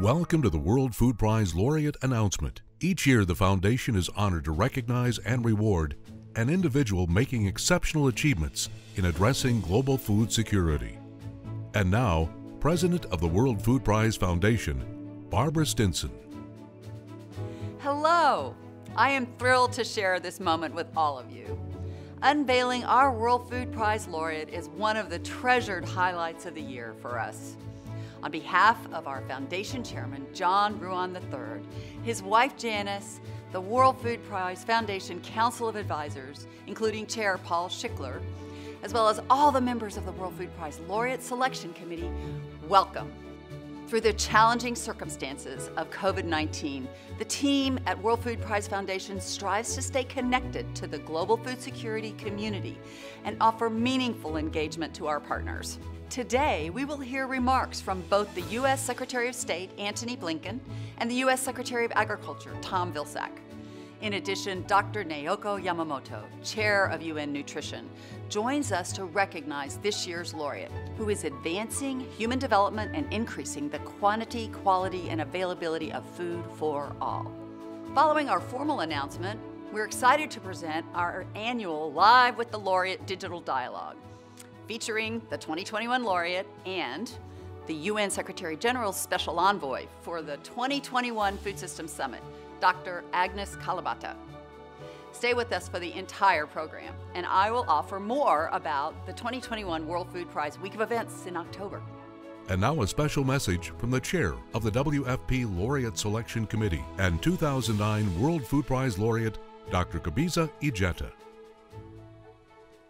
Welcome to the World Food Prize Laureate announcement. Each year, the Foundation is honored to recognize and reward an individual making exceptional achievements in addressing global food security. And now, President of the World Food Prize Foundation, Barbara Stinson. Hello! I am thrilled to share this moment with all of you. Unveiling our World Food Prize Laureate is one of the treasured highlights of the year for us. On behalf of our Foundation Chairman, John Ruan III, his wife Janice, the World Food Prize Foundation Council of Advisors, including Chair Paul Schickler, as well as all the members of the World Food Prize Laureate Selection Committee, welcome. Through the challenging circumstances of COVID-19, the team at World Food Prize Foundation strives to stay connected to the global food security community and offer meaningful engagement to our partners. Today, we will hear remarks from both the U.S. Secretary of State, Antony Blinken, and the U.S. Secretary of Agriculture, Tom Vilsack. In addition, Dr. Naoko Yamamoto, Chair of UN Nutrition, joins us to recognize this year's laureate, who is advancing human development and increasing the quantity, quality, and availability of food for all. Following our formal announcement, we're excited to present our annual Live with the Laureate digital dialogue, featuring the 2021 laureate and the UN Secretary General's Special Envoy for the 2021 Food Systems Summit, Dr. Agnes Kalibata. Stay with us for the entire program, and I will offer more about the 2021 World Food Prize Week of Events in October. And now a special message from the chair of the WFP Laureate Selection Committee and 2009 World Food Prize Laureate, Dr. Kabiza Ijeta.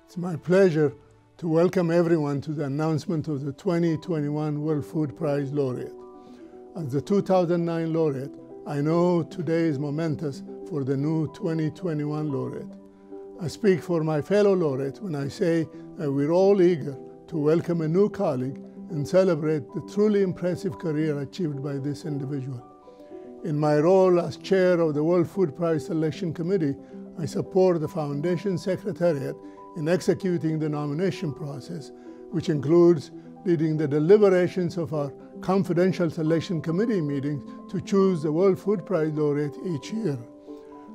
It's my pleasure to welcome everyone to the announcement of the 2021 World Food Prize Laureate. As the 2009 laureate, I know today is momentous for the new 2021 laureate. I speak for my fellow laureates when I say that we're all eager to welcome a new colleague and celebrate the truly impressive career achieved by this individual. In my role as chair of the World Food Prize Selection Committee, I support the Foundation Secretariat in executing the nomination process, which includes leading the deliberations of our confidential selection committee meetings to choose the World Food Prize laureate each year.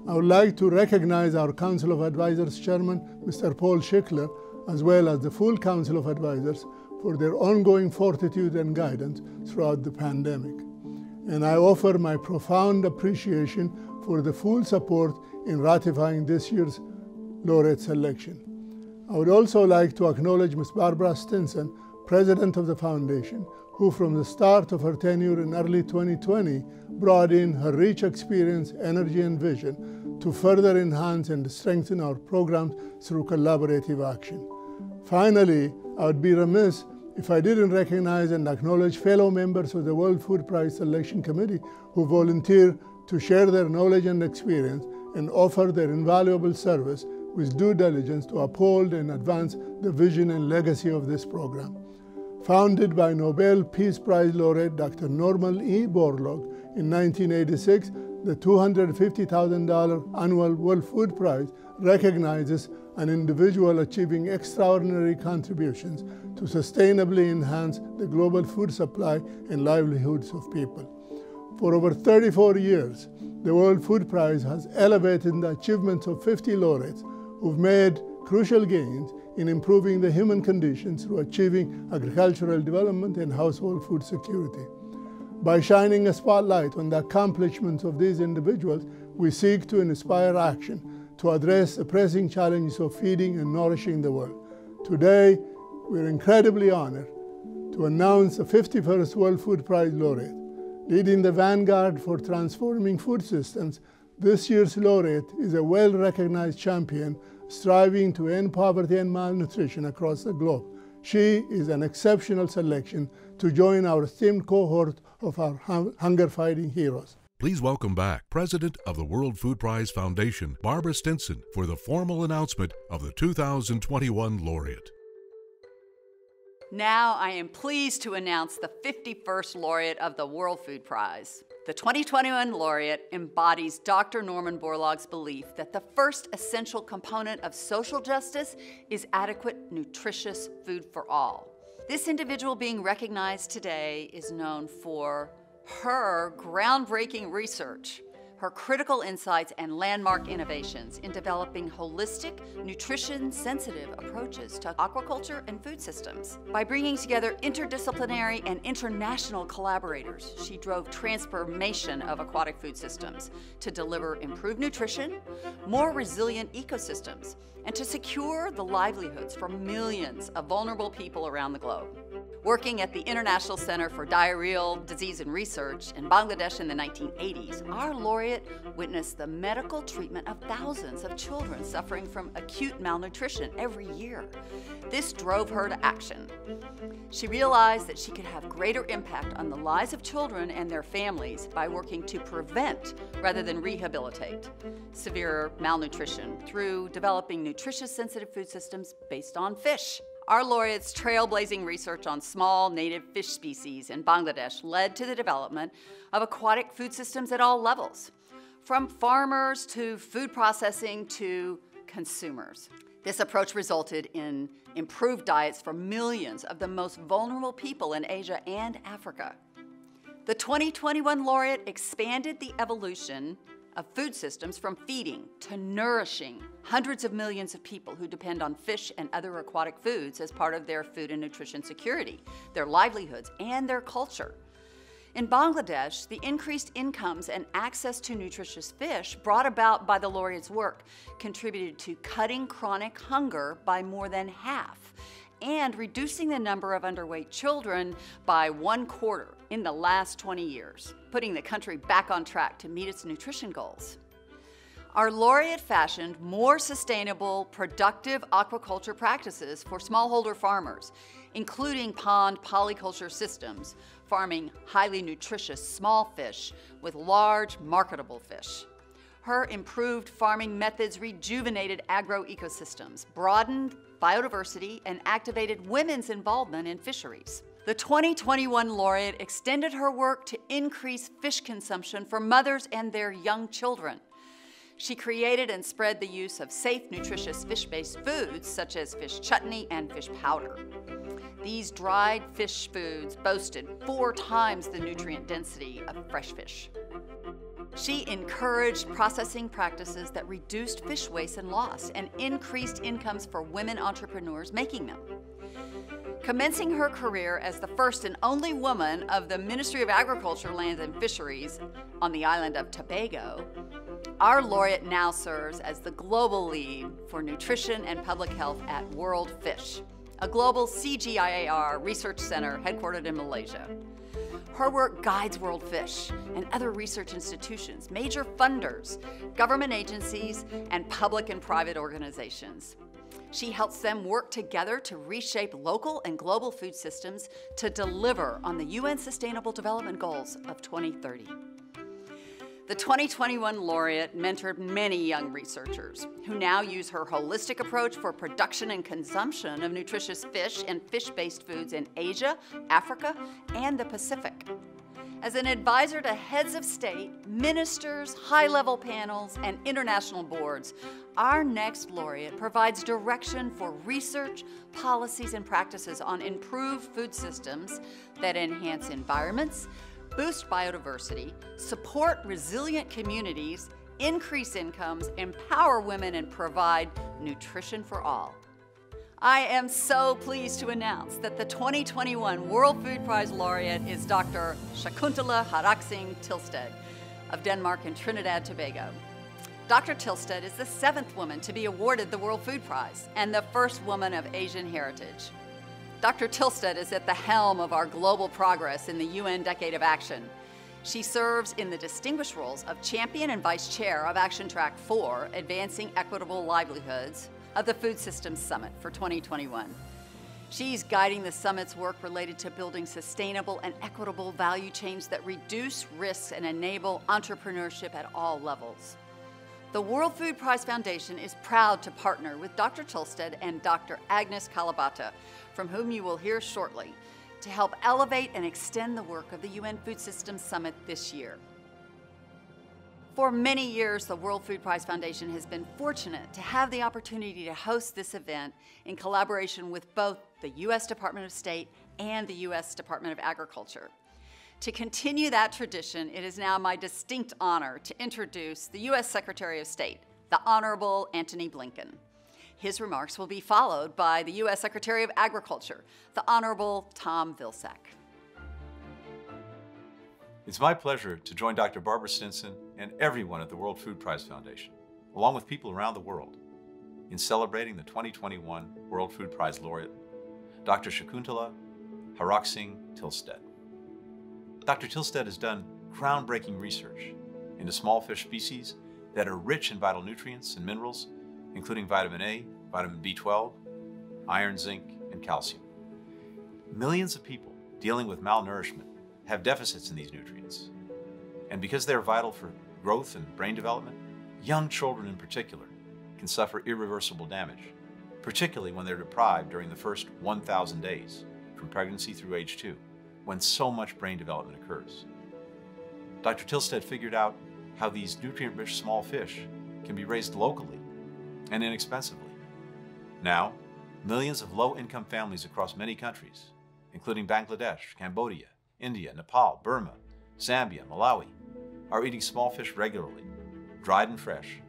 I would like to recognize our Council of Advisors Chairman, Mr. Paul Schickler, as well as the full Council of Advisors for their ongoing fortitude and guidance throughout the pandemic. And I offer my profound appreciation for the full support in ratifying this year's laureate selection. I would also like to acknowledge Ms. Barbara Stinson, President of the Foundation, who from the start of her tenure in early 2020 brought in her rich experience, energy, and vision to further enhance and strengthen our programs through collaborative action. Finally, I would be remiss if I didn't recognize and acknowledge fellow members of the World Food Prize Selection Committee who volunteer to share their knowledge and experience and offer their invaluable service with due diligence to uphold and advance the vision and legacy of this program. Founded by Nobel Peace Prize laureate Dr. Norman E. Borlaug in 1986, the $250,000 annual World Food Prize recognizes an individual achieving extraordinary contributions to sustainably enhance the global food supply and livelihoods of people. For over 34 years, the World Food Prize has elevated the achievements of 50 laureates who've made crucial gains in improving the human conditions through achieving agricultural development and household food security. By shining a spotlight on the accomplishments of these individuals, we seek to inspire action to address the pressing challenges of feeding and nourishing the world. Today, we're incredibly honored to announce the 51st World Food Prize laureate. Leading the vanguard for transforming food systems, this year's laureate is a well-recognized champion striving to end poverty and malnutrition across the globe. She is an exceptional selection to join our esteemed cohort of our hunger-fighting heroes. Please welcome back President of the World Food Prize Foundation, Barbara Stinson, for the formal announcement of the 2021 laureate. Now I am pleased to announce the 51st laureate of the World Food Prize. The 2021 laureate embodies Dr. Norman Borlaug's belief that the first essential component of social justice is adequate, nutritious food for all. This individual being recognized today is known for Her groundbreaking research, her critical insights and landmark innovations in developing holistic, nutrition-sensitive approaches to aquaculture and food systems. By bringing together interdisciplinary and international collaborators, she drove transformation of aquatic food systems to deliver improved nutrition, more resilient ecosystems, and to secure the livelihoods for millions of vulnerable people around the globe. Working at the International Center for Diarrheal Disease and Research in Bangladesh in the 1980s, our laureate witnessed the medical treatment of thousands of children suffering from acute malnutrition every year. This drove her to action. She realized that she could have greater impact on the lives of children and their families by working to prevent rather than rehabilitate severe malnutrition through developing nutritious sensitive food systems based on fish. Our laureate's trailblazing research on small native fish species in Bangladesh led to the development of aquatic food systems at all levels, from farmers to food processing to consumers. This approach resulted in improved diets for millions of the most vulnerable people in Asia and Africa. The 2021 laureate expanded the evolution of food systems from feeding to nourishing hundreds of millions of people who depend on fish and other aquatic foods as part of their food and nutrition security, their livelihoods, and their culture. In Bangladesh, the increased incomes and access to nutritious fish brought about by the laureate's work contributed to cutting chronic hunger by more than half and reducing the number of underweight children by 1/4 in the last 20 years, putting the country back on track to meet its nutrition goals. Our laureate fashioned more sustainable, productive aquaculture practices for smallholder farmers, including pond polyculture systems, farming highly nutritious small fish with large, marketable fish. Her improved farming methods rejuvenated agro-ecosystems, broadened biodiversity, and activated women's involvement in fisheries. The 2021 laureate extended her work to increase fish consumption for mothers and their young children. She created and spread the use of safe, nutritious fish-based foods such as fish chutney and fish powder. These dried fish foods boasted 4 times the nutrient density of fresh fish. She encouraged processing practices that reduced fish waste and loss and increased incomes for women entrepreneurs making them. Commencing her career as the first and only woman of the Ministry of Agriculture, Lands and Fisheries on the island of Tobago, our laureate now serves as the global lead for nutrition and public health at World Fish, a global CGIAR research center headquartered in Malaysia. Her work guides World Fish and other research institutions, major funders, government agencies, and public and private organizations. She helps them work together to reshape local and global food systems to deliver on the UN Sustainable Development Goals of 2030. The 2021 laureate mentored many young researchers who now use her holistic approach for production and consumption of nutritious fish and fish-based foods in Asia, Africa, and the Pacific. As an advisor to heads of state, ministers, high-level panels, and international boards, our next laureate provides direction for research, policies, and practices on improved food systems that enhance environments, boost biodiversity, support resilient communities, increase incomes, empower women, and provide nutrition for all. I am so pleased to announce that the 2021 World Food Prize laureate is Dr. Shakuntala Haraksingh Thilsted of Denmark and Trinidad, Tobago. Dr. Tilstead is the 7th woman to be awarded the World Food Prize and the first woman of Asian heritage. Dr. Tilstead is at the helm of our global progress in the UN Decade of Action. She serves in the distinguished roles of Champion and Vice Chair of Action Track 4, Advancing Equitable Livelihoods, of the Food Systems Summit for 2021. She's guiding the summit's work related to building sustainable and equitable value chains that reduce risks and enable entrepreneurship at all levels. The World Food Prize Foundation is proud to partner with Dr. Tillstead and Dr. Agnes Kalabata, from whom you will hear shortly, to help elevate and extend the work of the UN Food Systems Summit this year. For many years, the World Food Prize Foundation has been fortunate to have the opportunity to host this event in collaboration with both the U.S. Department of State and the U.S. Department of Agriculture. To continue that tradition, it is now my distinct honor to introduce the U.S. Secretary of State, the Honorable Antony Blinken. His remarks will be followed by the U.S. Secretary of Agriculture, the Honorable Tom Vilsack. It's my pleasure to join Dr. Barbara Stinson and everyone at the World Food Prize Foundation, along with people around the world, in celebrating the 2021 World Food Prize laureate, Dr. Shakuntala Haraksingh Thilsted. Dr. Tilstead has done groundbreaking research into small fish species that are rich in vital nutrients and minerals, including vitamin A, vitamin B12, iron, zinc, and calcium. Millions of people dealing with malnourishment have deficits in these nutrients. And because they're vital for growth and brain development, young children in particular can suffer irreversible damage, particularly when they're deprived during the first 1,000 days, from pregnancy through age 2. When so much brain development occurs. Dr. Tilstead figured out how these nutrient-rich small fish can be raised locally and inexpensively. Now, millions of low-income families across many countries, including Bangladesh, Cambodia, India, Nepal, Burma, Zambia, Malawi, are eating small fish regularly, dried and fresh,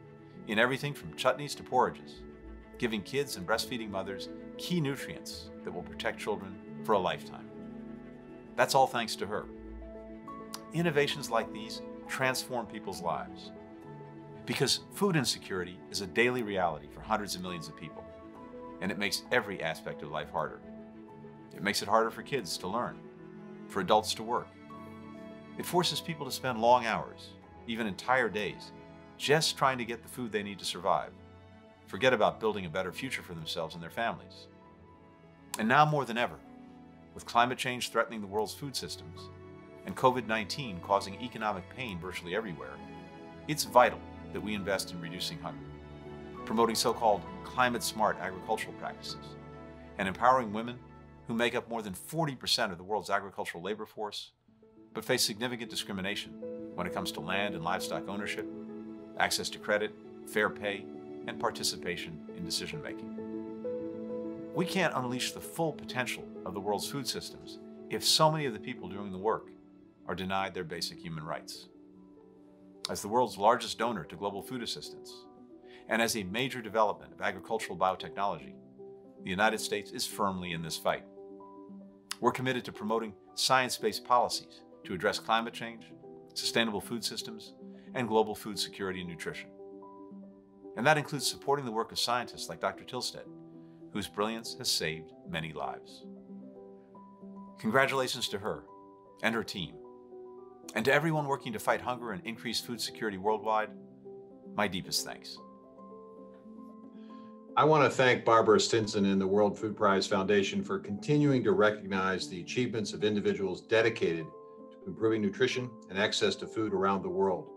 in everything from chutneys to porridges, giving kids and breastfeeding mothers key nutrients that will protect children for a lifetime. That's all thanks to her. Innovations like these transform people's lives because food insecurity is a daily reality for hundreds of millions of people, and it makes every aspect of life harder. It makes it harder for kids to learn, for adults to work. It forces people to spend long hours, even entire days, just trying to get the food they need to survive, forget about building a better future for themselves and their families. And now more than ever, with climate change threatening the world's food systems and COVID-19 causing economic pain virtually everywhere, it's vital that we invest in reducing hunger, promoting so-called climate-smart agricultural practices, and empowering women who make up more than 40% of the world's agricultural labor force, but face significant discrimination when it comes to land and livestock ownership, access to credit, fair pay, and participation in decision-making. We can't unleash the full potential of the world's food systems if so many of the people doing the work are denied their basic human rights. As the world's largest donor to global food assistance, and as a major development of agricultural biotechnology, the United States is firmly in this fight. We're committed to promoting science-based policies to address climate change, sustainable food systems, and global food security and nutrition. And that includes supporting the work of scientists like Dr. Tilstead, whose brilliance has saved many lives. Congratulations to her and her team, and to everyone working to fight hunger and increase food security worldwide, my deepest thanks. I want to thank Barbara Stinson and the World Food Prize Foundation for continuing to recognize the achievements of individuals dedicated to improving nutrition and access to food around the world.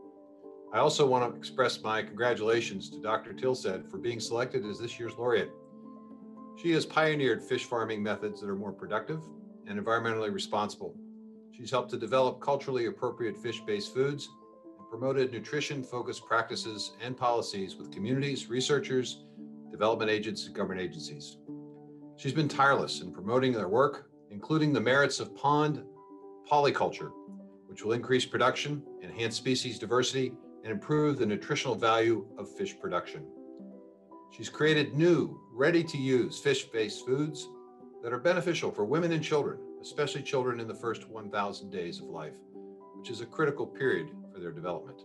I also want to express my congratulations to Dr. Tilset for being selected as this year's laureate. She has pioneered fish farming methods that are more productive and environmentally responsible. She's helped to develop culturally appropriate fish-based foods and promoted nutrition-focused practices and policies with communities, researchers, development agents, and government agencies. She's been tireless in promoting their work, including the merits of pond polyculture, which will increase production, enhance species diversity, and improve the nutritional value of fish production. She's created new, ready-to-use fish-based foods that are beneficial for women and children, especially children in the first 1,000 days of life, which is a critical period for their development.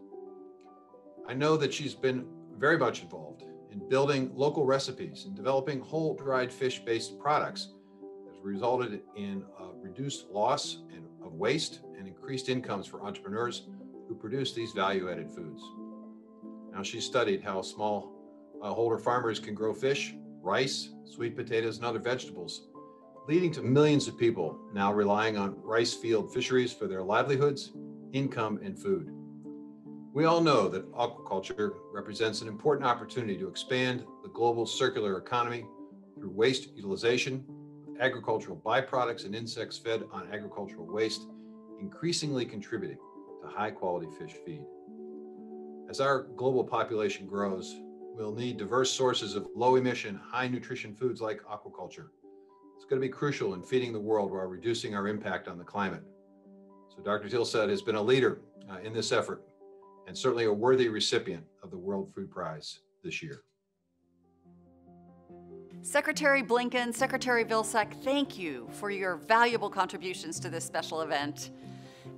I know that she's been very much involved in building local recipes and developing whole dried fish-based products that has resulted in reduced loss of waste and increased incomes for entrepreneurs who produce these value-added foods. Now, she's studied how smallholder farmers can grow fish, rice, sweet potatoes, and other vegetables, leading to millions of people now relying on rice field fisheries for their livelihoods, income, and food. We all know that aquaculture represents an important opportunity to expand the global circular economy through waste utilization, agricultural byproducts and insects fed on agricultural waste, increasingly contributing to high-quality fish feed. As our global population grows, we'll need diverse sources of low-emission, high-nutrition foods like aquaculture. It's going to be crucial in feeding the world while reducing our impact on the climate. So Dr. Tilset has been a leader in this effort and certainly a worthy recipient of the World Food Prize this year. Secretary Blinken, Secretary Vilsack, thank you for your valuable contributions to this special event.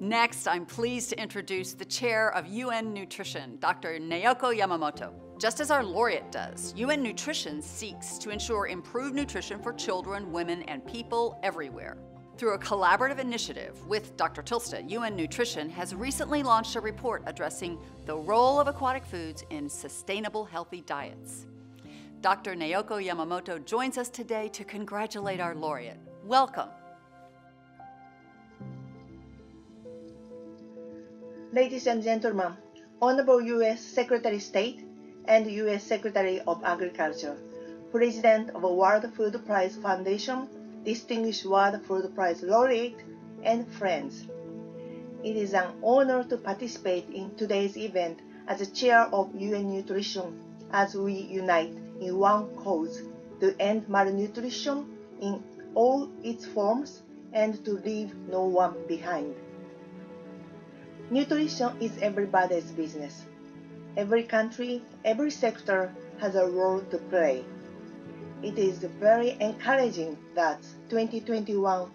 Next, I'm pleased to introduce the chair of UN Nutrition, Dr. Naoko Yamamoto. Just as our laureate does, UN Nutrition seeks to ensure improved nutrition for children, women, and people everywhere. Through a collaborative initiative with Dr. Tillstead, UN Nutrition has recently launched a report addressing the role of aquatic foods in sustainable, healthy diets. Dr. Naoko Yamamoto joins us today to congratulate our laureate. Welcome. Ladies and gentlemen, Honorable U.S. Secretary of State and U.S. Secretary of Agriculture, President of the World Food Prize Foundation, distinguished World Food Prize Laureate, and friends. It is an honor to participate in today's event as the chair of UN Nutrition as we unite in one cause to end malnutrition in all its forms and to leave no one behind. Nutrition is everybody's business. Every country, every sector has a role to play. It is very encouraging that 2021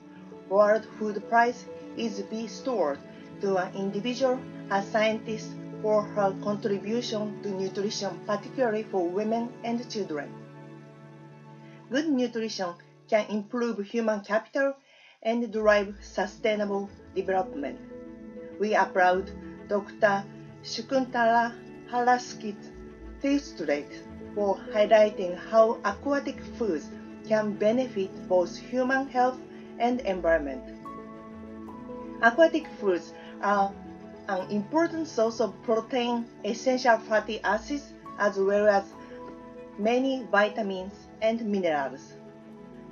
World Food Prize is bestowed to an individual, a scientist, for her contribution to nutrition, particularly for women and children. Good nutrition can improve human capital and drive sustainable development. We applaud Dr. Shakuntala Haraksingh Thilsted for highlighting how aquatic foods can benefit both human health and environment. Aquatic foods are an important source of protein, essential fatty acids, as well as many vitamins and minerals.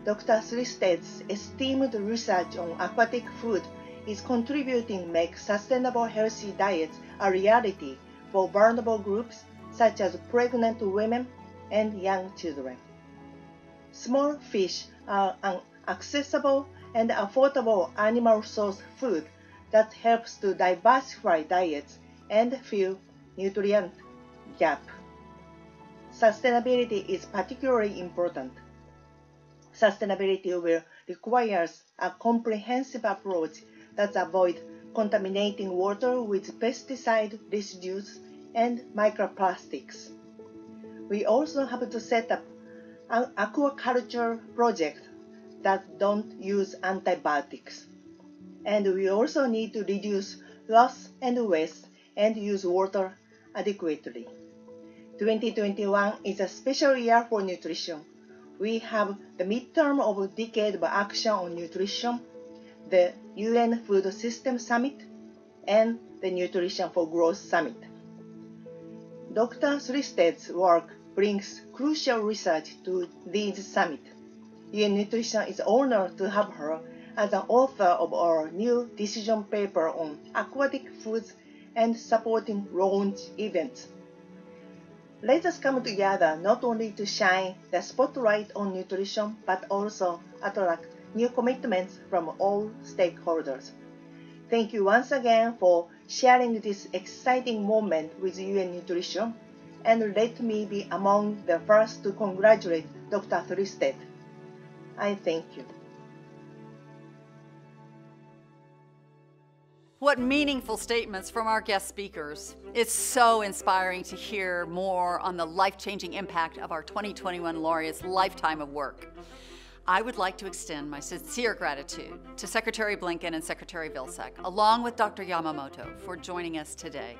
Dr. Tillsted's esteemed research on aquatic food is contributing to make sustainable healthy diets a reality for vulnerable groups such as pregnant women and young children. Small fish are an accessible and affordable animal source food that helps to diversify diets and fill nutrient gap. Sustainability is particularly important. Sustainability will require a comprehensive approach that avoids contaminating water with pesticide residues and microplastics. We also have to set up an aquaculture project that don't use antibiotics. And we also need to reduce loss and waste and use water adequately. 2021 is a special year for nutrition. We have the midterm of a decade of action on nutrition, the UN Food System Summit, and the Nutrition for Growth Summit. Dr. Tillsted's work brings crucial research to these summits. UN Nutrition is honored to have her as an author of our new decision paper on aquatic foods and supporting launch events. Let us come together not only to shine the spotlight on nutrition, but also attract new commitments from all stakeholders. Thank you once again for sharing this exciting moment with UN Nutrition, and let me be among the first to congratulate Dr. Tillstead. I thank you. What meaningful statements from our guest speakers. It's so inspiring to hear more on the life-changing impact of our 2021 laureates' lifetime of work. I would like to extend my sincere gratitude to Secretary Blinken and Secretary Vilsack, along with Dr. Yamamoto, for joining us today.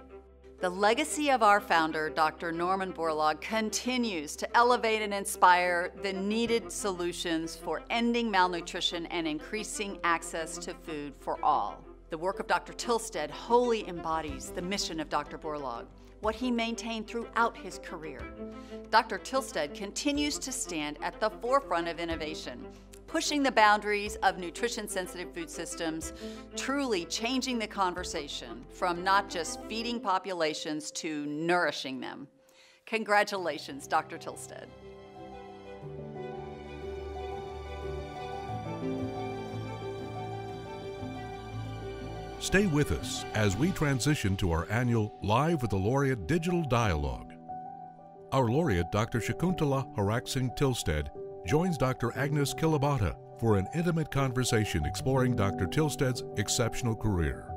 The legacy of our founder, Dr. Norman Borlaug, continues to elevate and inspire the needed solutions for ending malnutrition and increasing access to food for all. The work of Dr. Tillstead wholly embodies the mission of Dr. Borlaug, what he maintained throughout his career. Dr. Tillstead continues to stand at the forefront of innovation, pushing the boundaries of nutrition-sensitive food systems, truly changing the conversation from not just feeding populations to nourishing them. Congratulations, Dr. Tillstead. Stay with us as we transition to our annual Live with the Laureate digital dialogue. Our laureate, Dr. Shakuntala Haraksingh Thilsted, joins Dr. Agnes Kalibata for an intimate conversation exploring Dr. Tilsted's exceptional career.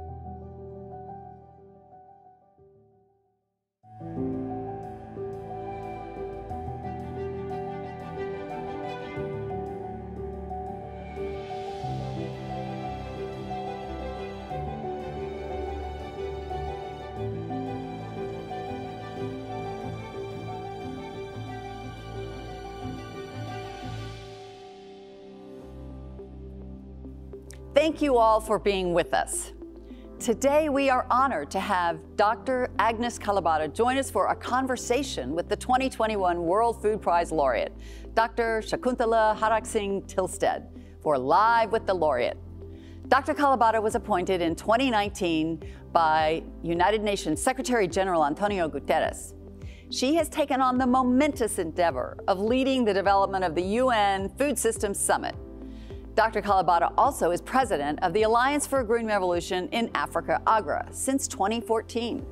Thank you all for being with us. Today we are honored to have Dr. Agnes Kalibata join us for a conversation with the 2021 World Food Prize Laureate, Dr. Shakuntala Haraksingh Thilsted, for Live with the Laureate. Dr. Kalibata was appointed in 2019 by United Nations Secretary General Antonio Guterres. She has taken on the momentous endeavor of leading the development of the UN Food Systems Summit. Dr. Kalibata also is president of the Alliance for a Green Revolution in Africa, AGRA, since 2014.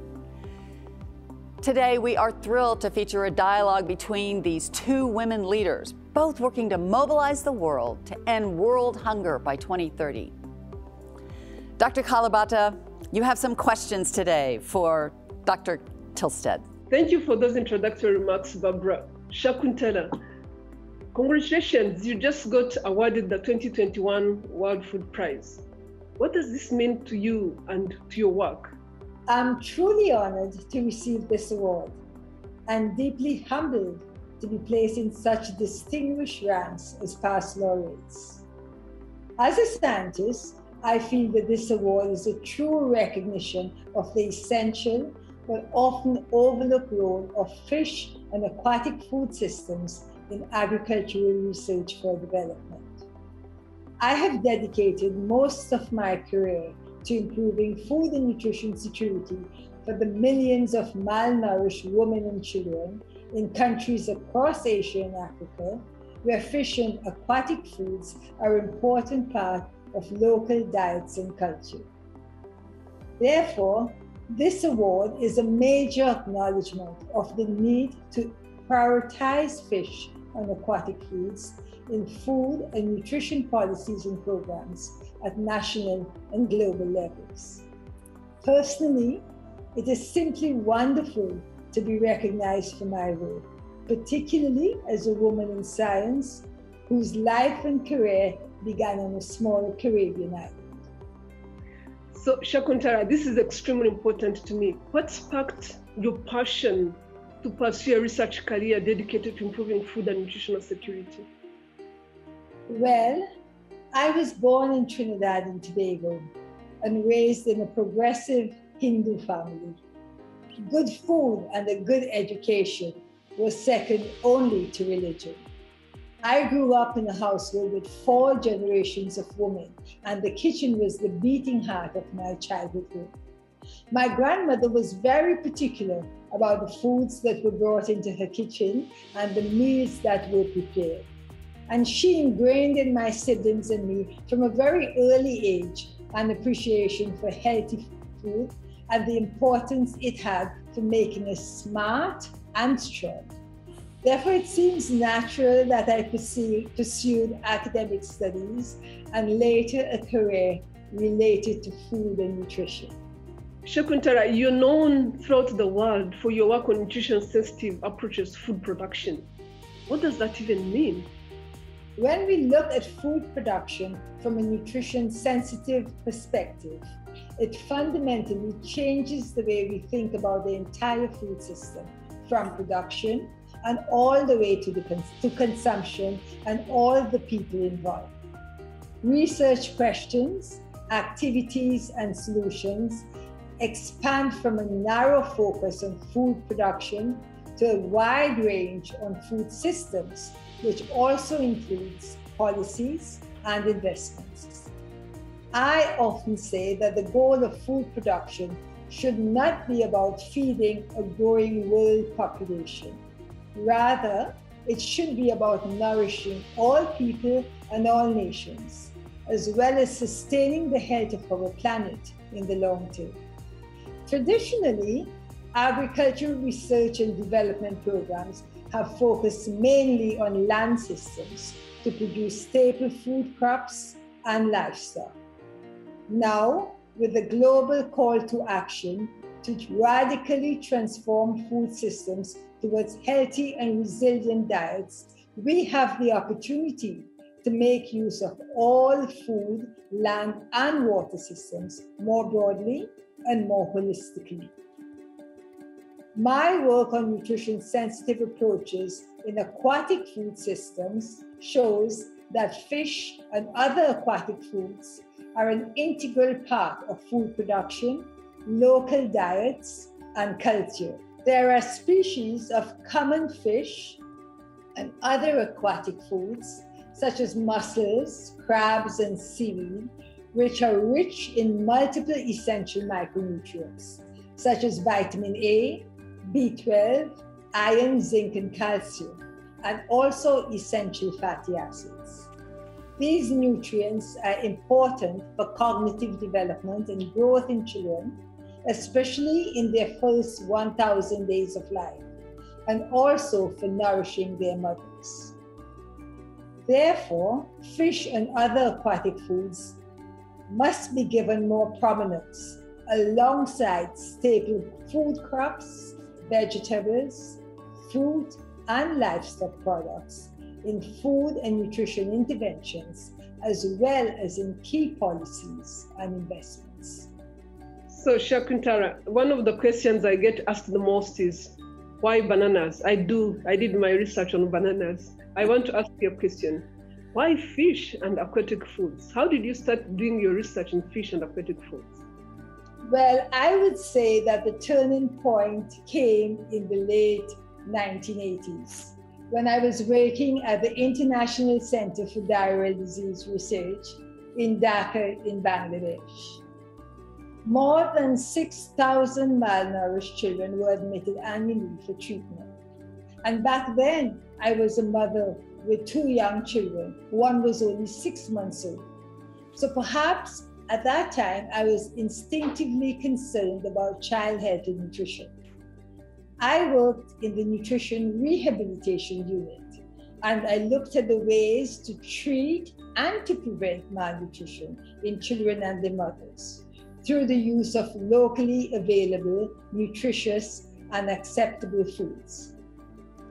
Today, we are thrilled to feature a dialogue between these two women leaders, both working to mobilize the world to end world hunger by 2030. Dr. Kalibata, you have some questions today for Dr. Tilstead. Thank you for those introductory remarks, Barbara. Shakuntala, congratulations, you just got awarded the 2021 World Food Prize. What does this mean to you and to your work? I'm truly honored to receive this award and deeply humbled to be placed in such distinguished ranks as past laureates. As a scientist, I feel that this award is a true recognition of the essential but often overlooked role of fish and aquatic food systems in agricultural research for development. I have dedicated most of my career to improving food and nutrition security for the millions of malnourished women and children in countries across Asia and Africa, where fish and aquatic foods are an important part of local diets and culture. Therefore, this award is a major acknowledgement of the need to prioritize fish and aquatic foods in food and nutrition policies and programs at national and global levels. Personally, it is simply wonderful to be recognized for my role, particularly as a woman in science whose life and career began on a small Caribbean island. So, Shakuntala, this is extremely important to me. What sparked your passion to pursue a research career dedicated to improving food and nutritional security? Well, I was born in Trinidad and Tobago and raised in a progressive Hindu family. Good food and a good education was second only to religion. I grew up in a household with 4 generations of women, and the kitchen was the beating heart of my childhood home. My grandmother was very particular about the foods that were brought into her kitchen and the meals that were prepared. And she ingrained in my siblings and me from a very early age an appreciation for healthy food and the importance it had for making us smart and strong. Therefore, it seems natural that I pursued academic studies and later a career related to food and nutrition. Shakuntala, you're known throughout the world for your work on nutrition-sensitive approaches to food production. What does that even mean? When we look at food production from a nutrition-sensitive perspective, it fundamentally changes the way we think about the entire food system, from production and all the way to consumption and all the people involved. Research questions, activities, and solutions expand from a narrow focus on food production to a wide range on food systems, which also includes policies and investments. I often say that the goal of food production should not be about feeding a growing world population. Rather, it should be about nourishing all people and all nations, as well as sustaining the health of our planet in the long term. Traditionally, agricultural research and development programs have focused mainly on land systems to produce staple food crops and livestock. Now, with the global call to action to radically transform food systems towards healthy and resilient diets, we have the opportunity to make use of all food, land, and water systems more broadly and more holistically. My work on nutrition-sensitive approaches in aquatic food systems shows that fish and other aquatic foods are an integral part of food production, local diets, and culture. There are species of common fish and other aquatic foods, such as mussels, crabs, and seaweed, which are rich in multiple essential micronutrients, such as vitamin A, B12, iron, zinc, and calcium, and also essential fatty acids. These nutrients are important for cognitive development and growth in children, especially in their first 1,000 days of life, and also for nourishing their mothers. Therefore, fish and other aquatic foods must be given more prominence alongside staple food crops, vegetables, fruit, and livestock products in food and nutrition interventions, as well as in key policies and investments. So Shakuntala, one of the questions I get asked the most is, why bananas? I did my research on bananas. I want to ask you a question. Why fish and aquatic foods? How did you start doing your research in fish and aquatic foods? Well, I would say that the turning point came in the late 1980s, when I was working at the International Center for Diarrheal Disease Research in Dhaka in Bangladesh. More than 6,000 malnourished children were admitted annually for treatment. And back then, I was a mother with 2 young children. One was only 6 months old. So perhaps at that time, I was instinctively concerned about child health and nutrition. I worked in the nutrition rehabilitation unit, and I looked at the ways to treat and to prevent malnutrition in children and their mothers through the use of locally available, nutritious, and acceptable foods.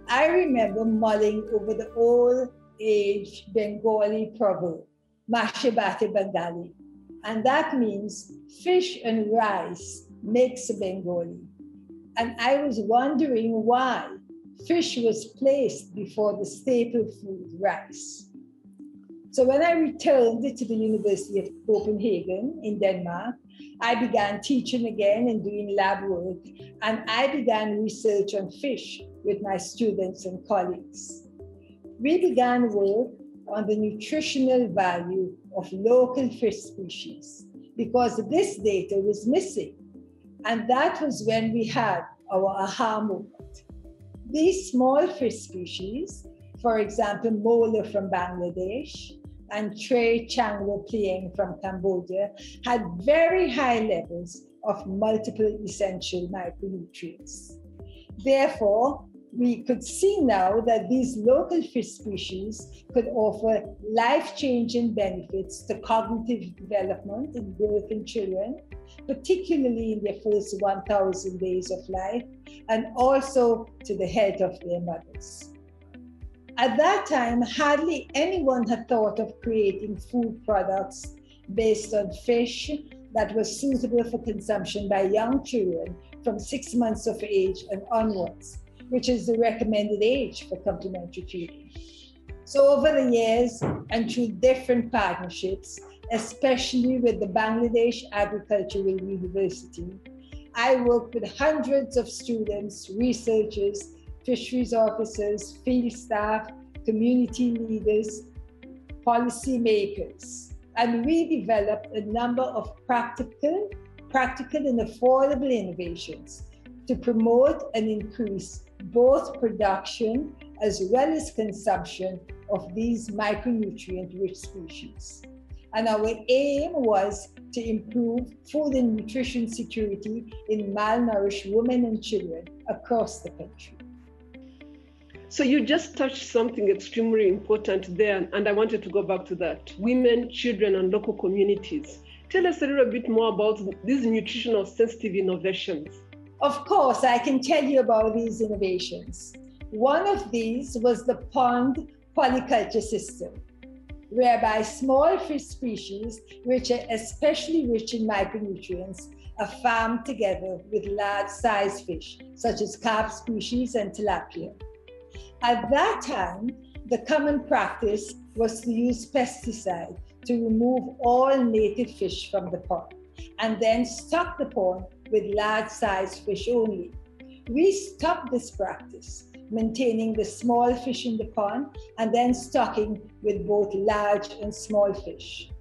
I remember mulling over the old-age Bengali proverb, Mashe Bate Bengali, and that means fish and rice makes a Bengali. And I was wondering why fish was placed before the staple food rice. So when I returned to the University of Copenhagen in Denmark, I began teaching again and doing lab work, and I began research on fish with my students and colleagues. We began work on the nutritional value of local fish species because this data was missing. And that was when we had our aha moment. These small fish species, for example, mola from Bangladesh and Tre Changwa Plieng from Cambodia, had very high levels of multiple essential micronutrients. Therefore, we could see now that these local fish species could offer life-changing benefits to cognitive development and growth in children, particularly in their first 1,000 days of life, and also to the health of their mothers. At that time, hardly anyone had thought of creating food products based on fish that was suitable for consumption by young children from 6 months of age and onwards, which is the recommended age for complementary feeding. So over the years and through different partnerships, especially with the Bangladesh Agricultural University, I worked with hundreds of students, researchers, fisheries officers, field staff, community leaders, policy makers. And we developed a number of practical and affordable innovations to promote and increase both production as well as consumption of these micronutrient-rich species. And our aim was to improve food and nutrition security in malnourished women and children across the country. So you just touched something extremely important there, and I wanted to go back to that. Women, children, and local communities. Tell us a little bit more about these nutritional sensitive innovations. Of course, I can tell you about these innovations. One of these was the pond polyculture system, whereby small fish species, which are especially rich in micronutrients, are farmed together with large-sized fish, such as carp species and tilapia. At that time, the common practice was to use pesticide to remove all native fish from the pond, and then stock the pond with large-sized fish only. We stopped this practice, maintaining the small fish in the pond and then stocking with both large and small fish.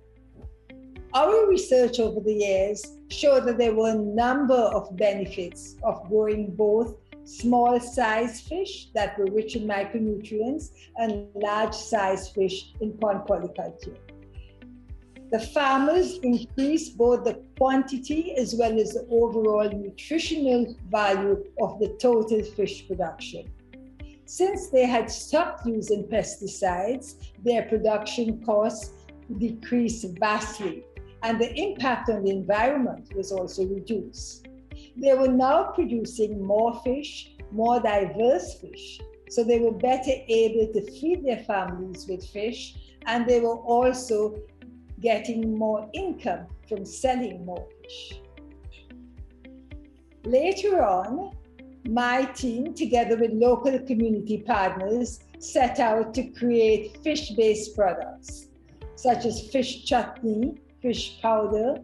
Our research over the years showed that there were a number of benefits of growing both small-sized fish that were rich in micronutrients and large-sized fish in pond polyculture. The farmers increased both the quantity as well as the overall nutritional value of the total fish production. Since they had stopped using pesticides, their production costs decreased vastly, and the impact on the environment was also reduced. They were now producing more fish, more diverse fish, so they were better able to feed their families with fish, and they were also getting more income from selling more fish. Later on, my team, together with local community partners, set out to create fish-based products, such as fish chutney, fish powder,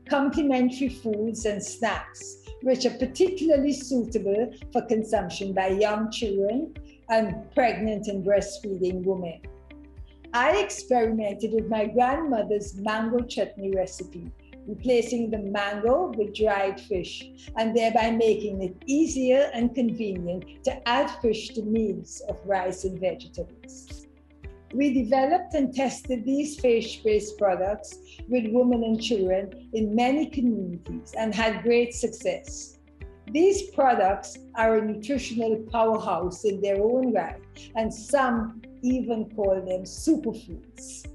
complementary foods and snacks, which are particularly suitable for consumption by young children and pregnant and breastfeeding women. I experimented with my grandmother's mango chutney recipe, replacing the mango with dried fish, and thereby making it easier and convenient to add fish to meals of rice and vegetables. We developed and tested these fish-based products with women and children in many communities and had great success. These products are a nutritional powerhouse in their own right, and some even call them superfoods.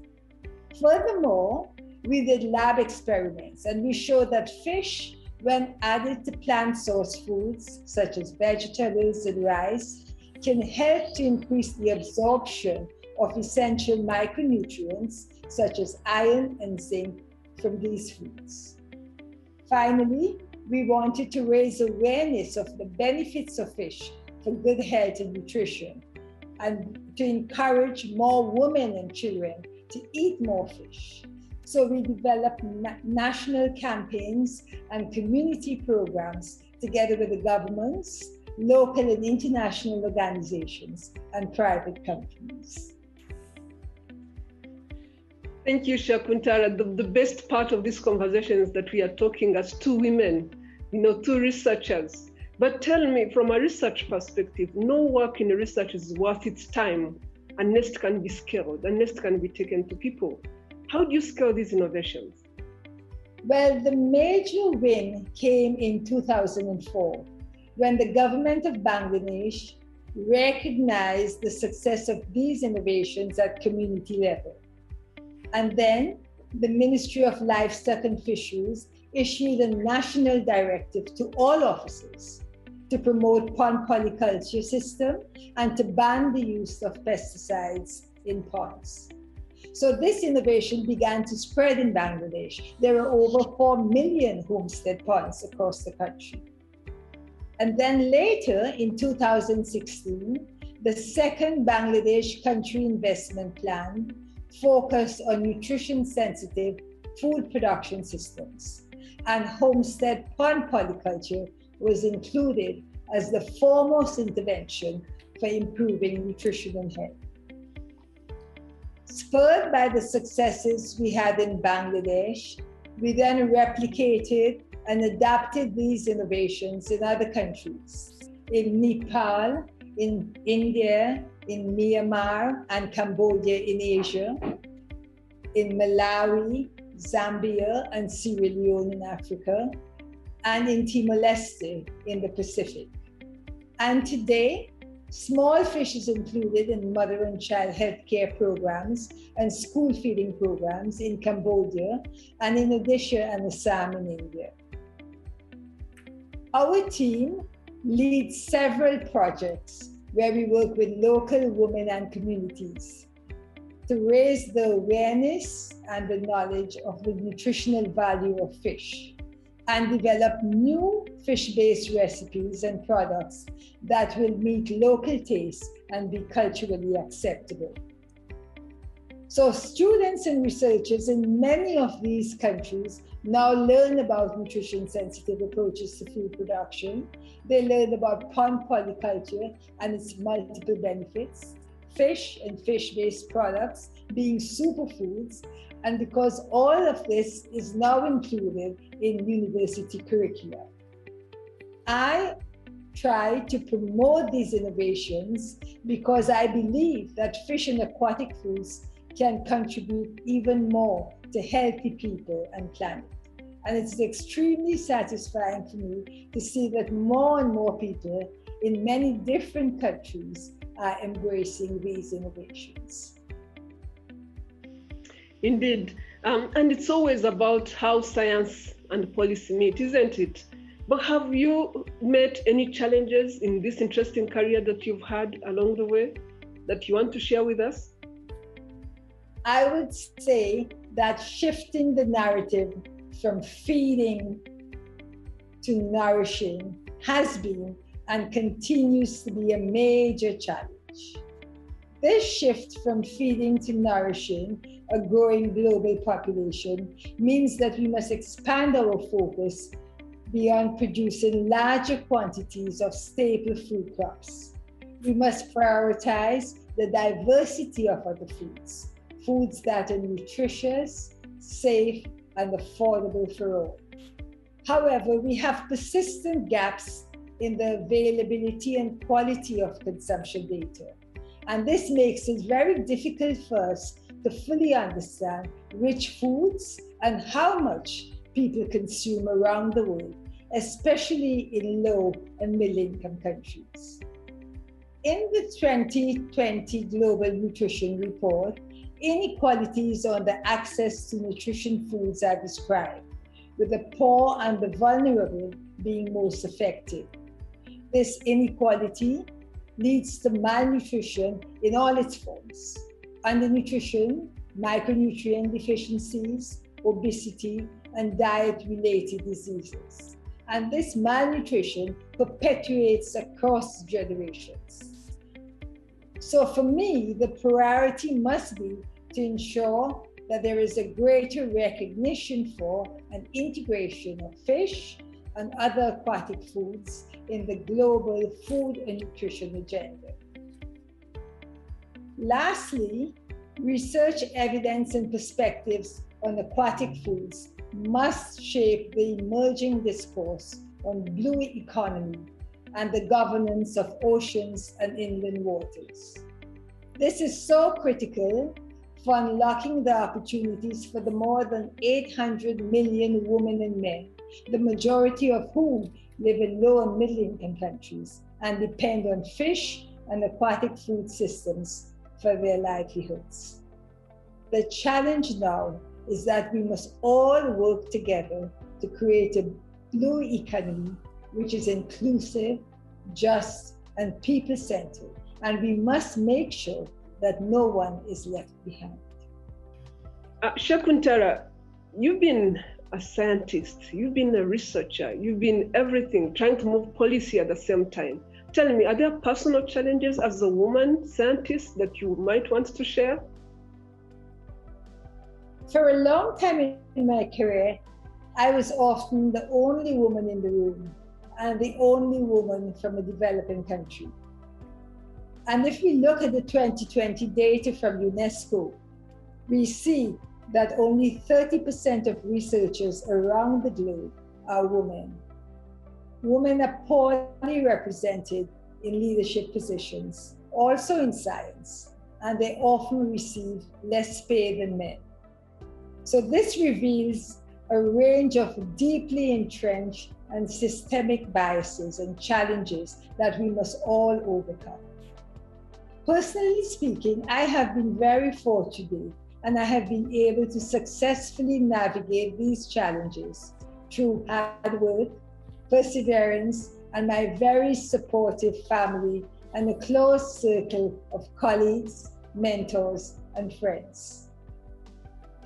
Furthermore, we did lab experiments, and we showed that fish, when added to plant-sourced foods, such as vegetables and rice, can help to increase the absorption of essential micronutrients, such as iron and zinc, from these foods. Finally, we wanted to raise awareness of the benefits of fish for good health and nutrition, and to encourage more women and children to eat more fish. So we developed national campaigns and community programs together with the governments, local and international organizations, and private companies. Thank you, Shakuntala. The best part of this conversation is that we are talking as two women, two researchers. But tell me, from a research perspective, no work in research is worth its time unless it can be scaled, unless it can be taken to people. How do you scale these innovations? Well, the major win came in 2004, when the government of Bangladesh recognized the success of these innovations at community level. And then the Ministry of Livestock and Fisheries issued a national directive to all officers to promote pond polyculture system and to ban the use of pesticides in ponds. So this innovation began to spread in Bangladesh. There are over 4 million homestead ponds across the country. And then later, in 2016, the second Bangladesh Country Investment Plan focused on nutrition-sensitive food production systems, and homestead pond polyculture was included as the foremost intervention for improving nutrition and health. Spurred by the successes we had in Bangladesh, we then replicated and adapted these innovations in other countries, in Nepal, in India, in Myanmar and Cambodia in Asia, in Malawi, Zambia, and Sierra Leone in Africa, and in Timor-Leste in the Pacific. And today, small fish is included in mother and child healthcare programs and school feeding programs in Cambodia, and in Odisha and Assam in India. Our team leads several projects where we work with local women and communities to raise the awareness and the knowledge of the nutritional value of fish, and develop new fish-based recipes and products that will meet local tastes and be culturally acceptable. So students and researchers in many of these countries now learn about nutrition-sensitive approaches to food production. They learn about pond polyculture and its multiple benefits, fish and fish-based products being superfoods, and because all of this is now included in university curricula. I try to promote these innovations because I believe that fish and aquatic foods can contribute even more to healthy people and planet. And it's extremely satisfying for me to see that more and more people in many different countries are embracing these innovations. Indeed, and it's always about how science and policy meet, isn't it? But have you met any challenges in this interesting career that you've had along the way that you want to share with us? I would say that shifting the narrative from feeding to nourishing has been and continues to be a major challenge. This shift from feeding to nourishing a growing global population means that we must expand our focus beyond producing larger quantities of staple food crops. We must prioritize the diversity of other foods, foods that are nutritious, safe, and affordable for all. However, we have persistent gaps in the availability and quality of consumption data. And this makes it very difficult for us to fully understand which foods and how much people consume around the world, especially in low and middle-income countries. In the 2020 Global Nutrition Report, inequalities on the access to nutrition foods are described, with the poor and the vulnerable being most affected. This inequality leads to malnutrition in all its forms: undernutrition, micronutrient deficiencies, obesity, and diet-related diseases. And this malnutrition perpetuates across generations. So for me, the priority must be to ensure that there is a greater recognition for an integration of fish and other aquatic foods in the global food and nutrition agenda. Lastly, research evidence and perspectives on aquatic foods must shape the emerging discourse on blue economy and the governance of oceans and inland waters. This is so critical for unlocking the opportunities for the more than 800 million women and men, the majority of whom live in low and middle income countries and depend on fish and aquatic food systems for their livelihoods. The challenge now is that we must all work together to create a blue economy which is inclusive, just, and people-centered, and we must make sure that no one is left behind. Shakuntala, you've been a scientist, you've been a researcher, you've been everything, trying to move policy at the same time. Tell me, are there personal challenges as a woman scientist that you might want to share? For a long time in my career, I was often the only woman in the room and the only woman from a developing country. And if we look at the 2020 data from UNESCO, we see that only 30% of researchers around the globe are women. Women are poorly represented in leadership positions, also in science, and they often receive less pay than men. So this reveals a range of deeply entrenched and systemic biases and challenges that we must all overcome. Personally speaking, I have been very fortunate and I have been able to successfully navigate these challenges through hard work, perseverance, and my very supportive family and a close circle of colleagues, mentors, and friends.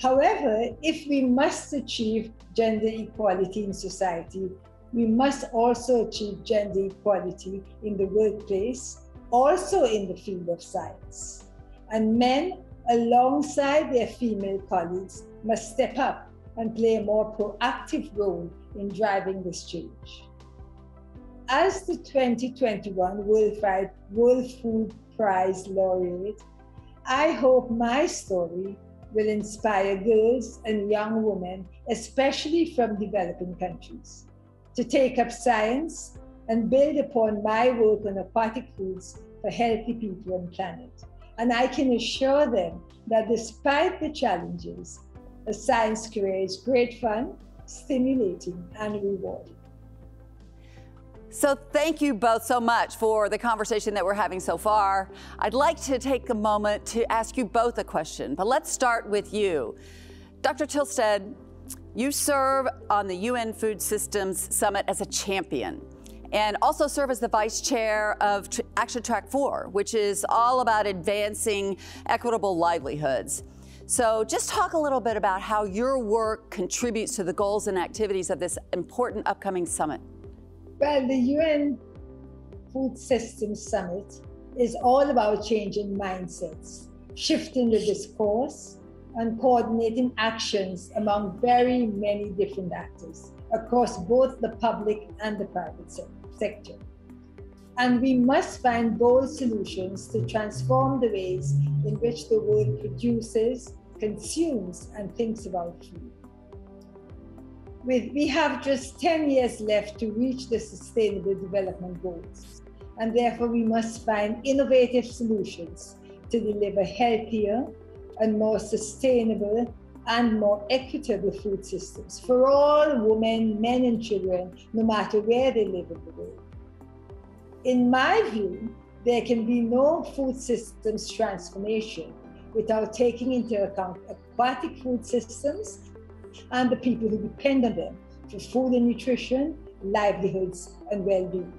However, if we must achieve gender equality in society, we must also achieve gender equality in the workplace, also in the field of science. And men, alongside their female colleagues, must step up and play a more proactive role in driving this change. As the 2021 World Food Prize Laureate, I hope my story will inspire girls and young women, especially from developing countries, to take up science and build upon my work on aquatic foods for healthy people and planet. And I can assure them that despite the challenges, a science career is great fun, stimulating, and rewarding. So thank you both so much for the conversation that we're having so far. I'd like to take a moment to ask you both a question, but let's start with you. Dr. Tillstead, you serve on the UN Food Systems Summit as a champion and also serve as the vice chair of Action Track 4, which is all about advancing equitable livelihoods. So just talk a little bit about how your work contributes to the goals and activities of this important upcoming summit. Well, the UN Food Systems Summit is all about changing mindsets, shifting the discourse, and coordinating actions among very many different actors across both the public and the private sector. And we must find bold solutions to transform the ways in which the world produces, consumes, and thinks about food. We have just 10 years left to reach the Sustainable Development Goals, and therefore we must find innovative solutions to deliver healthier and more sustainable and more equitable food systems for all women, men, and children, no matter where they live in the world. In my view, there can be no food systems transformation without taking into account aquatic food systems and the people who depend on them for food and nutrition, livelihoods, and well-being.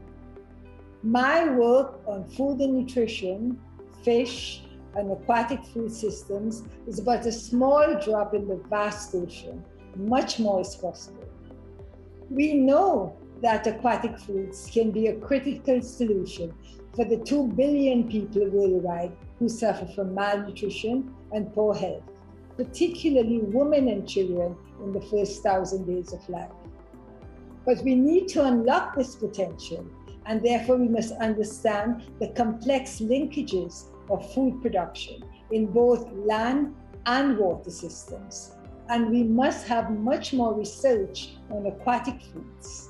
My work on food and nutrition, fish, and aquatic food systems is but a small drop in the vast ocean. Much more is possible. We know that aquatic foods can be a critical solution for the 2 billion people worldwide who suffer from malnutrition and poor health, particularly women and children in the first 1,000 days of life. But we need to unlock this potential, and therefore we must understand the complex linkages of food production in both land and water systems. And we must have much more research on aquatic foods.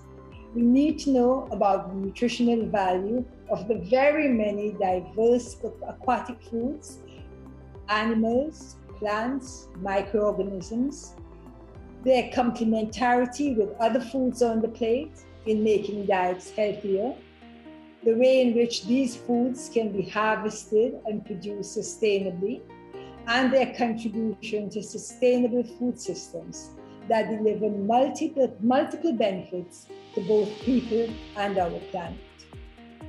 We need to know about the nutritional value of the very many diverse aquatic foods, animals, plants, microorganisms, their complementarity with other foods on the plate in making diets healthier, the way in which these foods can be harvested and produced sustainably, and their contribution to sustainable food systems that deliver multiple benefits to both people and our planet.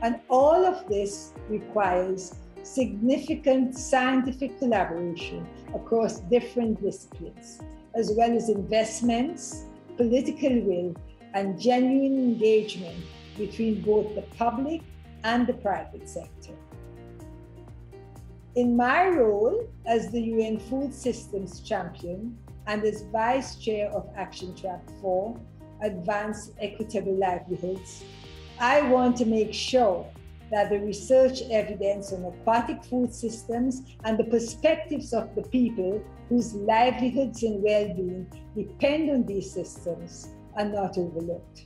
And all of this requires significant scientific collaboration across different disciplines, as well as investments, political will, and genuine engagement between both the public and the private sector. In my role as the UN Food Systems Champion and as Vice Chair of Action Track 4, Advanced Equitable Livelihoods, I want to make sure that the research evidence on aquatic food systems and the perspectives of the people whose livelihoods and well-being depend on these systems are not overlooked.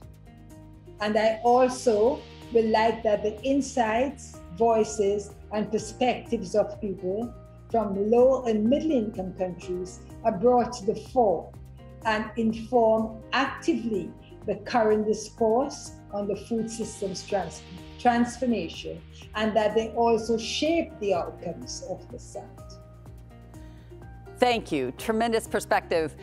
And I also would like that the insights, voices, and perspectives of people from low and middle income countries are brought to the fore and inform actively the current discourse on the food system's transformation, and that they also shape the outcomes of the summit. Thank you. Tremendous perspective.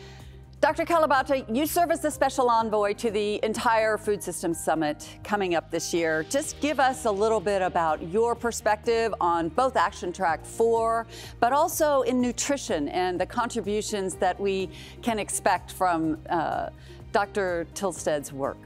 Dr. Kalibata, you serve as the special envoy to the entire Food Systems Summit coming up this year. Just give us a little bit about your perspective on both Action Track 4, but also in nutrition and the contributions that we can expect from Dr. Tillsted's work.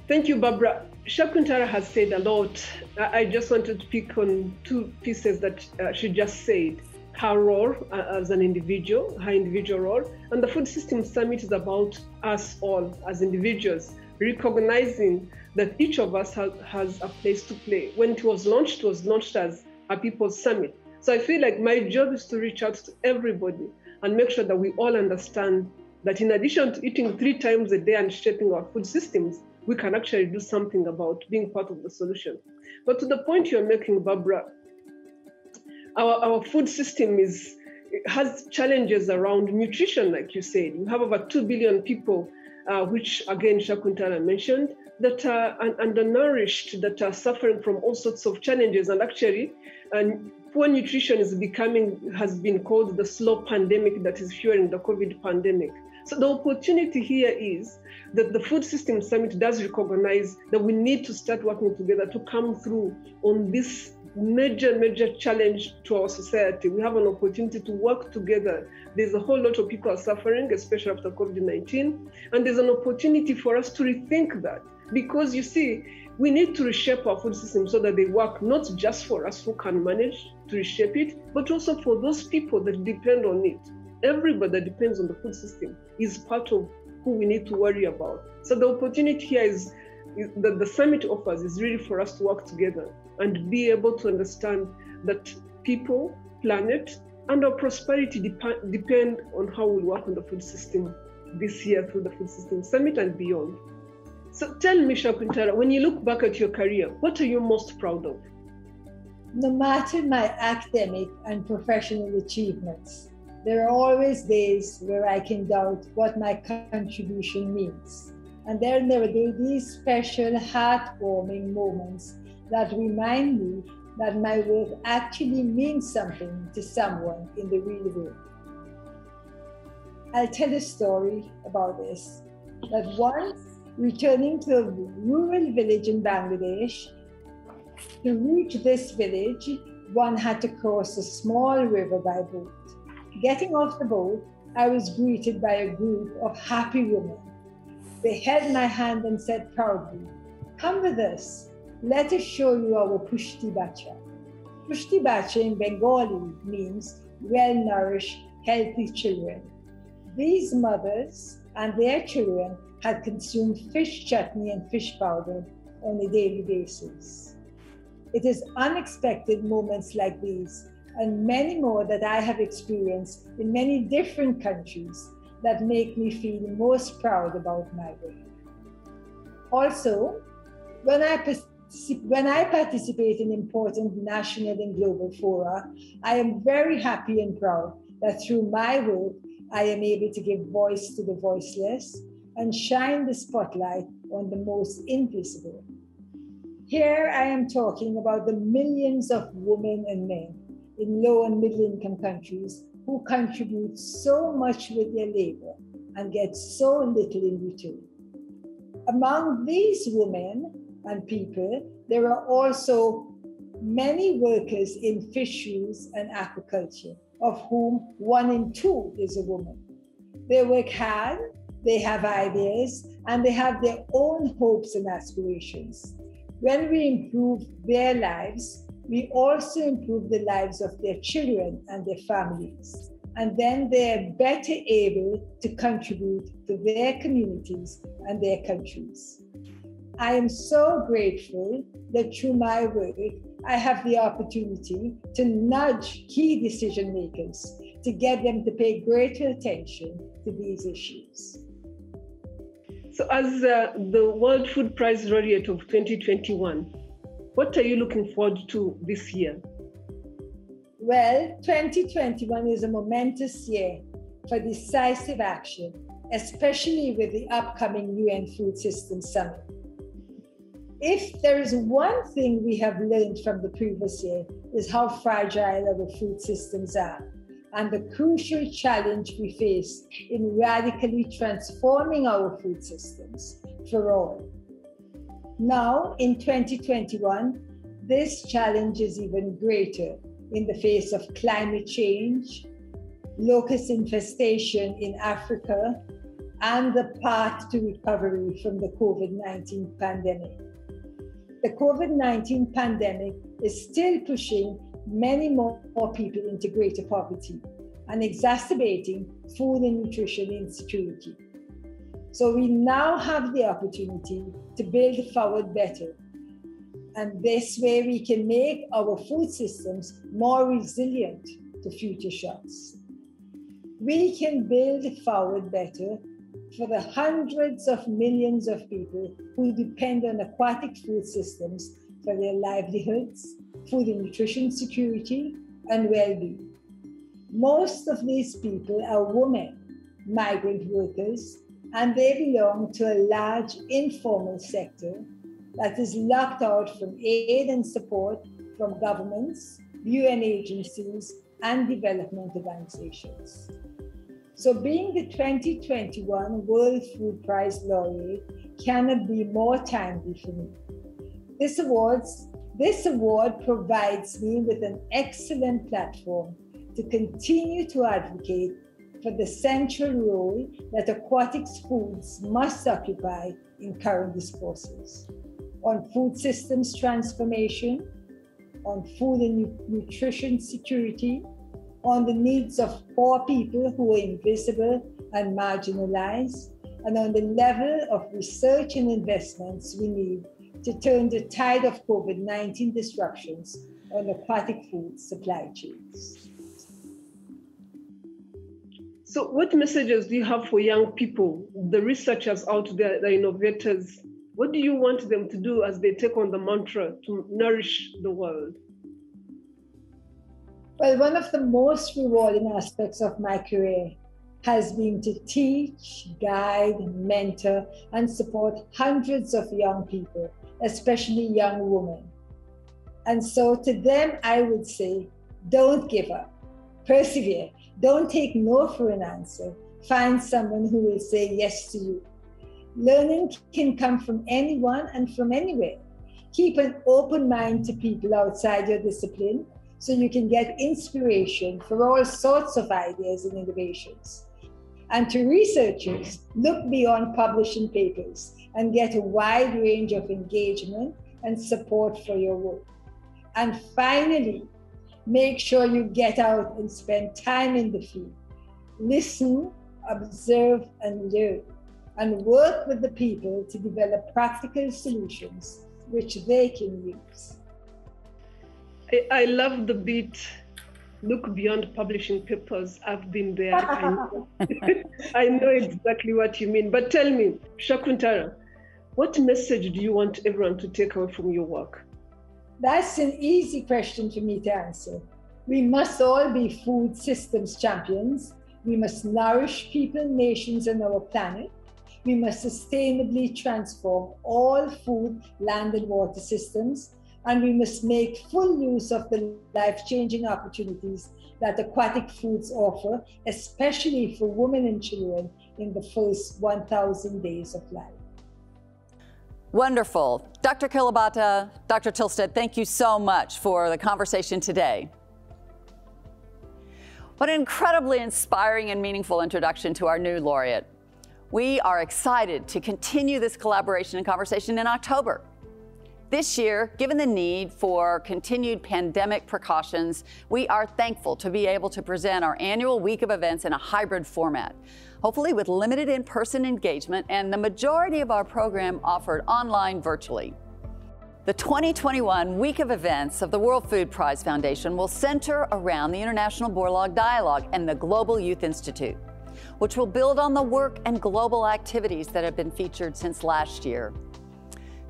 Thank you, Barbara. Shakuntala has said a lot. I just wanted to pick on two pieces that she just said. Her role as an individual, her individual role, and the Food Systems Summit is about us all as individuals, recognizing that each of us has a place to play. When it was launched as a People's Summit. So I feel like my job is to reach out to everybody and make sure that we all understand that in addition to eating 3 times a day and shaping our food systems, we can actually do something about being part of the solution. But to the point you're making, Barbara, our food system has challenges around nutrition, like you said. We have over 2 billion people, which again Shakuntala mentioned, that are undernourished, that are suffering from all sorts of challenges. And actually, poor nutrition has been called the slow pandemic that is fueling the COVID pandemic. So the opportunity here is that the Food Systems Summit does recognize that we need to start working together to come through on this major challenge to our society. We have an opportunity to work together. There's a whole lot of people are suffering, especially after COVID-19, and there's an opportunity for us to rethink that. Because you see, we need to reshape our food system so that they work not just for us who can manage to reshape it, but also for those people that depend on it. Everybody that depends on the food system is part of who we need to worry about. So the opportunity here is that the summit offers is really for us to work together and be able to understand that people, planet, and our prosperity depend on how we work on the food system this year through the Food Systems Summit and beyond. So tell me, Shakuntala, when you look back at your career, what are you most proud of? No matter my academic and professional achievements, there are always days where I can doubt what my contribution means. And then there are these special heartwarming moments that remind me that my work actually means something to someone in the real world. I'll tell a story about this. That once, returning to a rural village in Bangladesh, to reach this village, one had to cross a small river by boat. Getting off the boat, I was greeted by a group of happy women. They held my hand and said proudly, "Come with us. Let us show you our Pushti Bacha." Pushti Bacha in Bengali means well-nourished, healthy children. These mothers and their children had consumed fish chutney and fish powder on a daily basis. It is unexpected moments like these and many more that I have experienced in many different countries that make me feel most proud about my work. Also, when I participate in important national and global fora, I am very happy and proud that through my work, I am able to give voice to the voiceless and shine the spotlight on the most invisible. Here I am talking about the millions of women and men in low and middle income countries who contribute so much with their labor and get so little in return. Among these women and people, there are also many workers in fisheries and aquaculture, of whom 1 in 2 is a woman. They work hard, they have ideas, and they have their own hopes and aspirations. When we improve their lives, we also improve the lives of their children and their families. And then they're better able to contribute to their communities and their countries. I am so grateful that through my work, I have the opportunity to nudge key decision makers to get them to pay greater attention to these issues. So as the World Food Prize Laureate of 2021, what are you looking forward to this year? Well, 2021 is a momentous year for decisive action, especially with the upcoming UN Food Systems Summit. If there is one thing we have learned from the previous year, is how fragile our food systems are, and the crucial challenge we face in radically transforming our food systems for all. Now, in 2021, this challenge is even greater in the face of climate change, locust infestation in Africa, and the path to recovery from the COVID-19 pandemic. The COVID-19 pandemic is still pushing many more people into greater poverty and exacerbating food and nutrition insecurity. So we now have the opportunity to build forward better. And this way we can make our food systems more resilient to future shocks. We can build forward better for the hundreds of millions of people who depend on aquatic food systems for their livelihoods, food and nutrition security, and well-being. Most of these people are women, migrant workers, and they belong to a large informal sector that is locked out from aid and support from governments, UN agencies, and development organizations. So being the 2021 World Food Prize laureate cannot be more timely for me. This award provides me with an excellent platform to continue to advocate for the central role that aquatic foods must occupy in current discourses on food systems transformation, on food and nutrition security, on the needs of poor people who are invisible and marginalized, and on the level of research and investments we need to turn the tide of COVID-19 disruptions on aquatic food supply chains. So what messages do you have for young people, the researchers out there, the innovators? What do you want them to do as they take on the mantra to nourish the world? Well, one of the most rewarding aspects of my career has been to teach, guide, mentor, and support hundreds of young people, especially young women. And so to them, I would say, don't give up, persevere, don't take no for an answer, find someone who will say yes to you. Learning can come from anyone and from anywhere. Keep an open mind to people outside your discipline so you can get inspiration for all sorts of ideas and innovations. And to researchers, look beyond publishing papers and get a wide range of engagement and support for your work. And finally, make sure you get out and spend time in the field. Listen, observe, and learn, and work with the people to develop practical solutions which they can use. I love the bit, look beyond publishing papers. I've been there. I know exactly what you mean. But tell me, Shakuntala, what message do you want everyone to take away from your work? That's an easy question for me to answer. We must all be food systems champions. We must nourish people, nations, and our planet. We must sustainably transform all food, land, and water systems. And we must make full use of the life-changing opportunities that aquatic foods offer, especially for women and children in the first 1,000 days of life. Wonderful. Dr. Kilabata, Dr. Tillstead, thank you so much for the conversation today. What an incredibly inspiring and meaningful introduction to our new laureate. We are excited to continue this collaboration and conversation in October. This year, given the need for continued pandemic precautions, we are thankful to be able to present our annual week of events in a hybrid format, hopefully with limited in-person engagement and the majority of our program offered online virtually. The 2021 Week of Events of the World Food Prize Foundation will center around the International Borlaug Dialogue and the Global Youth Institute, which will build on the work and global activities that have been featured since last year.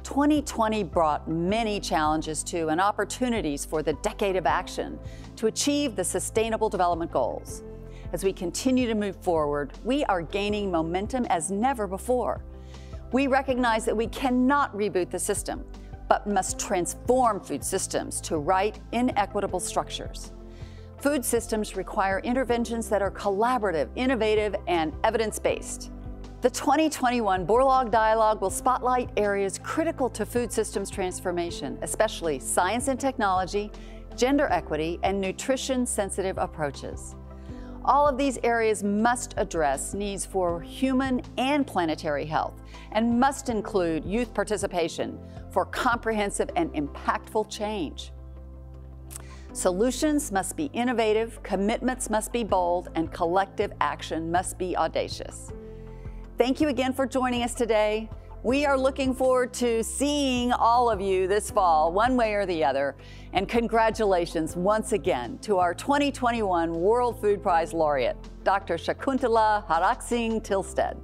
2020 brought many challenges too and opportunities for the decade of action to achieve the Sustainable Development Goals. As we continue to move forward, we are gaining momentum as never before. We recognize that we cannot reboot the system, but must transform food systems to right inequitable structures. Food systems require interventions that are collaborative, innovative, and evidence-based. The 2021 Borlaug Dialogue will spotlight areas critical to food systems transformation, especially science and technology, gender equity, and nutrition-sensitive approaches. All of these areas must address needs for human and planetary health and must include youth participation for comprehensive and impactful change. Solutions must be innovative, commitments must be bold, and collective action must be audacious. Thank you again for joining us today. We are looking forward to seeing all of you this fall, one way or the other. And congratulations once again to our 2021 World Food Prize Laureate, Dr. Shakuntala Haraksingh Thilsted.